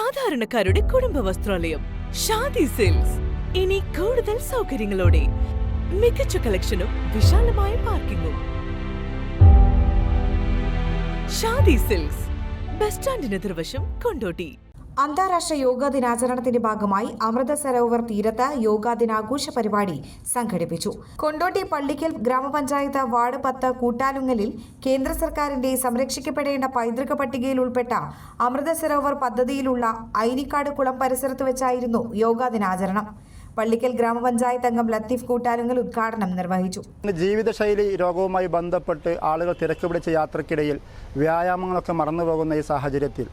സാധാരണക്കാരുടെ കുടുംബ വസ്ത്രാലയം ഷാദി സിൽക്സ്. ഇനി കൂടുതൽ സൗകര്യങ്ങളോടെ മികച്ച കളക്ഷനും വിശാലമായ പാർക്കിംഗും. ഷാദി സിൽക്സ്, ബസ് സ്റ്റാൻഡിന് എതിർവശം, കൊണ്ടോട്ടി. അന്താരാഷ്ട്ര യോഗാ ദിനാചരണത്തിന്റെ ഭാഗമായി അമൃത സരോവർ തീരത്ത് യോഗാ ദിനാഘോഷ പരിപാടി സംഘടിപ്പിച്ചു. കൊണ്ടോട്ടി പള്ളിക്കൽ ഗ്രാമപഞ്ചായത്ത് വാർഡ് 10 കൂട്ടാലുങ്ങലിൽ കേന്ദ്ര സർക്കാരിന്റെ സംരക്ഷിക്കപ്പെടേണ്ട പൈതൃക പട്ടികയിൽ ഉൾപ്പെട്ട അമൃത സരോവർ പദ്ധതിയിലുള്ള ഐനിക്കാട് കുളം പരിസരത്ത് വെച്ചായിരുന്നു യോഗാ ദിനാചരണം. പള്ളിക്കൽ ഗ്രാമപഞ്ചായത്ത് അംഗം ലത്തീഫ് കൂട്ടാലുങ്ങൽ ഉദ്ഘാടനം നിർവഹിച്ചു. ജീവിതശൈലി രോഗവുമായി ബന്ധപ്പെട്ട് ആളുകൾ തിരക്ക് പിടിച്ച യാത്രക്കിടയിൽ വ്യായാമങ്ങളൊക്കെ മറന്നുപോകുന്ന ഈ സാഹചര്യത്തിൽ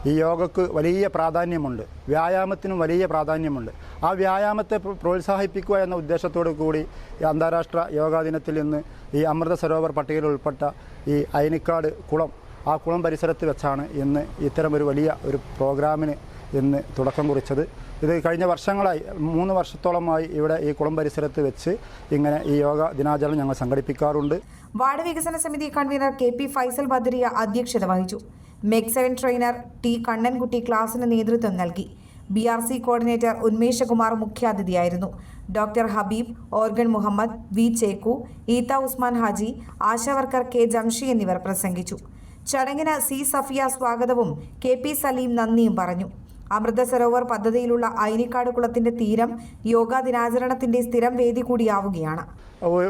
ഈ യോഗയ്ക്ക് വലിയ പ്രാധാന്യമുണ്ട്, വ്യായാമത്തിനും വലിയ പ്രാധാന്യമുണ്ട്. ആ വ്യായാമത്തെ പ്രോത്സാഹിപ്പിക്കുക എന്ന ഉദ്ദേശത്തോടു കൂടി ഈ അന്താരാഷ്ട്ര യോഗാ ദിനത്തിൽ ഇന്ന് ഈ അമൃത സരോവർ പട്ടികയിൽ ഉൾപ്പെട്ട ഈ ഐനിക്കാട് കുളം, ആ കുളം പരിസരത്ത് വെച്ചാണ് ഇന്ന് ഇത്തരമൊരു വലിയ ഒരു പ്രോഗ്രാമിന് ഇന്ന് തുടക്കം കുറിച്ചത്. ഇത് കഴിഞ്ഞ വർഷങ്ങളായി 3 വർഷത്തോളമായി ഇവിടെ ഈ കുളം പരിസരത്ത് വെച്ച് ഇങ്ങനെ ഈ യോഗ ദിനാചരണം ഞങ്ങൾ സംഘടിപ്പിക്കാറുണ്ട്. വാർഡ് വികസന സമിതി കൺവീനർ KP ഫൈസൽ ബദരിയ അധ്യക്ഷത വഹിച്ചു. MEG7 ട്രെയിനർ T കണ്ണൻകുട്ടി ക്ലാസിന് നേതൃത്വം നൽകി. BRC കോർഡിനേറ്റർ ഉന്മേഷകുമാർ മുഖ്യാതിഥിയായിരുന്നു. ഡോക്ടർ ഹബീബ്, ഓർഗൻ മുഹമ്മദ്, V ചേക്കു, ഈത്ത ഉസ്മാൻ ഹാജി, ആശാവർക്കർ K ജംഷി എന്നിവർ പ്രസംഗിച്ചു. ചടങ്ങിന് C സഫിയ സ്വാഗതവും KP സലീം നന്ദിയും പറഞ്ഞു. അമൃത സരോവർ പദ്ധതിയിലുള്ള ഐനിക്കാട് കുളത്തിന്റെ തീരം യോഗാ ദിനാചരണത്തിന്റെ സ്ഥിരം വേദി കൂടിയാവുകയാണ്.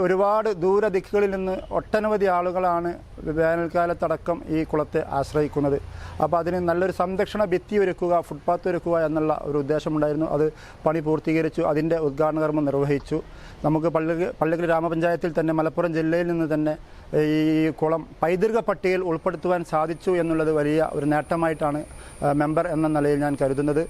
ഒരുപാട് ദൂരദിക്കുകളിൽ നിന്ന് ഒട്ടനവധി ആളുകളാണ് വേനൽക്കാലത്തടക്കം ഈ കുളത്തെ ആശ്രയിക്കുന്നത്. അപ്പോൾ അതിന് നല്ലൊരു സംരക്ഷണ ഭിത്തി ഒരുക്കുക, ഫുട്പാത്ത് ഒരുക്കുക എന്നുള്ള ഒരു ഉദ്ദേശമുണ്ടായിരുന്നു. അത് പണി പൂർത്തീകരിച്ചു. അതിൻ്റെ ഉദ്ഘാടന കർമ്മം നിർവഹിച്ചു. നമുക്ക് പള്ളിക്കൽ ഗ്രാമപഞ്ചായത്തിൽ തന്നെ മലപ്പുറം ജില്ലയിൽ നിന്ന് തന്നെ ഈ കുളം പൈതൃക പട്ടികയിൽ ഉൾപ്പെടുത്തുവാൻ സാധിച്ചു എന്നുള്ളത് വലിയ ഒരു നേട്ടമായിട്ടാണ് മെമ്പർ എന്ന നിലയിൽ ഞാൻ കരുതുന്നത്.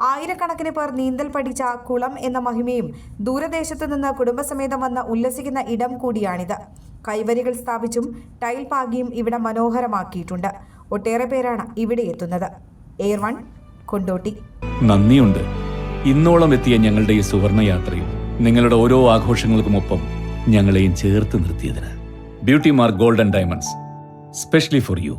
ആയിരക്കണക്കിന് പേർ നീന്തൽ പഠിച്ച കുളം എന്ന മഹിമയും ദൂരദേശത്തു നിന്ന് കുടുംബസമേതം വന്ന് ഉല്ലസിക്കുന്ന ഇടം കൂടിയാണിത്. കൈവരികൾ സ്ഥാപിച്ചും ടൈൽ പാകിയും ഇവിടെ മനോഹരമാക്കിയിട്ടുണ്ട്. ഒട്ടേറെ പേരാണ് ഇവിടെ എത്തുന്നത്. എയർ 1 കൊണ്ടോട്ടി. നന്ദിയുണ്ട് ഇന്നോളം എത്തിയ ഞങ്ങളുടെ ഈ സുവർണ യാത്രയിൽ നിങ്ങളുടെ ഓരോ ആഘോഷങ്ങൾക്കുമൊപ്പം ഞങ്ങളെയും ചേർത്ത് നിർത്തിയതിന്. Beauty mark gold and diamonds, specially for U.